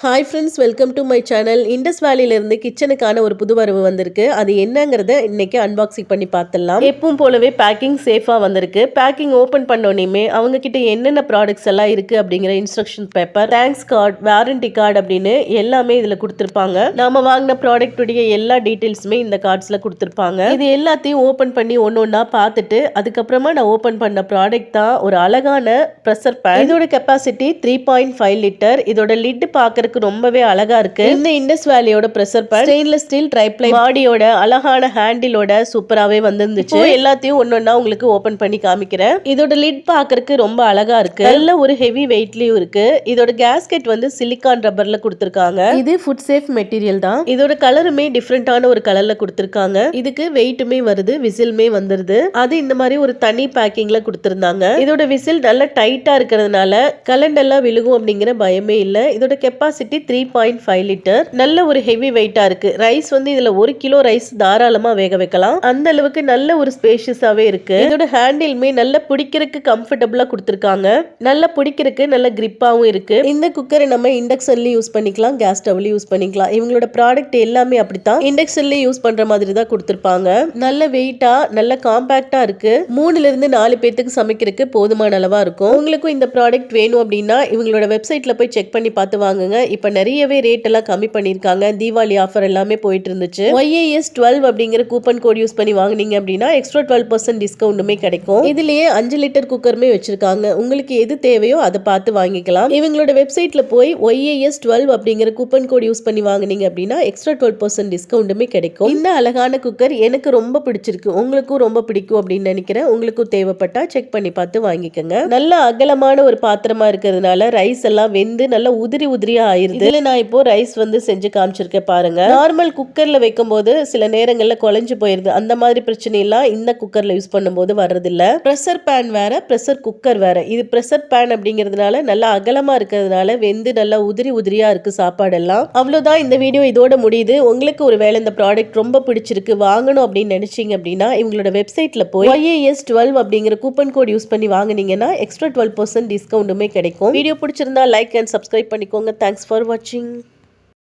Hi friends, welcome to my channel. Indus வேலியிலிருந்து கிச்சனுக்கான ஒரு புது வரவு வந்திருக்கு. அது என்னங்கிறத இன்னைக்கு அன்பாக்சிங் பண்ணி பார்த்துடலாம். எப்பவும் போலவே பேக்கிங் சேஃபாக வந்திருக்கு. பேக்கிங் ஓப்பன் பண்ணோன்னே அவங்க கிட்ட என்னென்ன ப்ராடக்ட்ஸ் எல்லாம் இருக்குது அப்படிங்கிற instruction paper, thanks card, warranty card அப்படின்னு எல்லாமே இதில் கொடுத்துருப்பாங்க. நாம வாங்கின ப்ராடக்ட்டுடைய எல்லா டீட்டெயில்ஸுமே இந்த கார்ட்ஸில் கொடுத்துருப்பாங்க. இது எல்லாத்தையும் ஓப்பன் பண்ணி ஒன்று ஒன்றா பார்த்துட்டு அதுக்கப்புறமா நான் ஓப்பன் பண்ண ப்ராடக்ட் தான் ஒரு அழகான ப்ரெஷர் பேன். இதோட கெப்பாசிட்டி 3.5 லிட்டர். இதோட லிட் பார்க்கறதுக்கு ரொம்பவே அழகா இருக்கு. இந்த இண்டஸ் வேலியோட pressure pan stainless steel triply பாடியோட அழகான ஹேண்டிலோட சூப்பராவே வந்திருந்துச்சு. எல்லாத்தையும் ஒன்னொன்னா உங்களுக்கு ஓபன் பண்ணி காமிக்கிறேன். இதோட லிட் பார்க்கறதுக்கு ரொம்ப அழகா இருக்கு. நல்ல ஒரு ஹெவி வெயிட்லயும் இருக்கு. இதோட கேஸ்கெட் வந்து சிலிகான் ரப்பர்ல கொடுத்திருக்காங்க. இது ஃபுட் சேஃப் மெட்டீரியல் தான். இதோட கலருமே டிஃப்ரெண்டான ஒரு கலர்ல கொடுத்திருக்காங்க. இதுக்கு வெயிட்டுமே வருது, விசிலுமே வந்துருது. அது இந்த மாதிரி ஒரு தனி பேக்கிங்ல கொடுத்திருந்தாங்க. இதோட விசில் நல்ல டைட்டா இருக்கிறதுனால கலண்டெல்லாம் விழுகும் அப்படிங்கிற பயமே இல்ல. இதோட கெப்பாசிட்டி 3.5 லிட்டர். நல்ல ஒரு ஹெவி வெயிட்டா இருக்கு. ரைஸ் வந்து இதுல 1 கிலோ ரைஸ் தாராளமா வேக வைக்கலாம். அந்த அளவுக்கு நல்ல ஒரு ஸ்பேஷியஸாவே இருக்கு. இதோட ஹேண்டிலுமே நல்ல பிடிக்கிறதுக்கு கம்ஃபர்டபுளா கொடுத்திருக்காங்க. நல்ல பிடிக்கிறதுக்கு நல்ல கிரிப்பாவும் இருக்கு. இந்த குக்கரை நம்ம இண்டக்ஷன்லயும் யூஸ் பண்ணிக்கலாம், கேஸ் ஸ்டவ்லயும் யூஸ் பண்ணிக்கலாம். இவங்களோட ப்ராடக்ட் எல்லாமே அப்படித்தான் இண்டக்ஷன்லயும் யூஸ் பண்ற மாதிரி தான் கொடுத்திருப்பாங்க. நல்ல வெயிட்டா நல்ல காம்பாக்டா இருக்கு. 3ல இருந்து 4 பேத்துக்கு சமைக்கிறதுக்கு போதுமான அளவா இருக்கும். உங்களுக்கும் இந்த ப்ராடக்ட் வேணும் அப்படின்னா இவங்களோட வெப்சைட்ல போய் செக் பண்ணி பார்த்து வாங்குங்க. இப்ப நிறையவே ரேட் எல்லாம் கம்மி பண்ணிருக்காங்க. தீபாவளி ஆஃபர் எல்லாமே போயிட்டு இருந்துச்சு. YAS 12 அப்படிங்கிற கூப்பன் கோட் யூஸ் பண்ணி வாங்குனீங்க அப்படின்னா எக்ஸ்ட்ரா 12% டிஸ்கவுண்ட்டுமே கிடைக்கும். இதுலயே 5 லிட்டர் குக்கருமே வச்சிருக்காங்க. உங்களுக்கு எது தேவையோ அதை பார்த்து வாங்கிக்கலாம். இவங்களோட வெப்சைட்ல போய் YAS 12 அப்படிங்கிற கூப்பன் கோட் யூஸ் பண்ணி வாங்குனீங்க அப்படின்னா எக்ஸ்ட்ரா 12% டிஸ்கவுண்ட்டுமே கிடைக்கும். இந்த அழகான குக்கர் எனக்கு ரொம்ப பிடிச்சிருக்கு. உங்களுக்கும் ரொம்ப பிடிக்கும் அப்படின்னு நினைக்கிறேன். உங்களுக்கும் தேவைப்பட்டா செக் பண்ணி பார்த்து வாங்கிக்கோங்க. நல்ல அகலமான ஒரு பாத்திரமா இருக்கிறதுனால ரைஸ் எல்லாம் வெந்து நல்லா உதிரி உதிரியா ஆயிருது. இதுல நான் இப்போ ரைஸ் வந்து செஞ்சு காமிச்சிருக்கேன் பாருங்க. நார்மல் குக்கர்ல வைக்கும் போது சில நேரங்கள்ல குழஞ்சு போயிருது. அந்த மாதிரி பிரச்சனை எல்லாம் இந்த குக்கர்ல யூஸ் பண்ணும்போது வர்றது இல்ல. பிரஷர் பேன் வேற, பிரஷர் குக்கர் வேற. இது பிரஷர் பேன் அப்படிங்கிறதுனால நல்லா அகலமா இருக்கிறதுனால வெந்து நல்லா உதிரி உதிரியா இருக்கு சாப்பாடு எல்லாம். அவ்வளவுதான், இந்த வீடியோ இதோட முடியுது. உங்களுக்கு ஒரு வேளை இந்த ப்ராடக்ட் ரொம்ப பிடிச்சிருக்கு, வாங்கணும் அப்படின்னு நினைச்சீங்க அப்படின்னா இவங்களோட வெப்சைட்ல போய் YAS 12 அப்படிங்கிற கூப்பன் கோட் யூஸ் பண்ணி வாங்குனீங்கன்னா எக்ஸ்ட்ரா 12% டிஸ்கவுண்ட்டுமே கிடைக்கும். வீடியோ பிடிச்சிருந்தா லைக் அண்ட் சப்ஸ்கிரைப் பண்ணிக்கோங்க. Thanks for watching.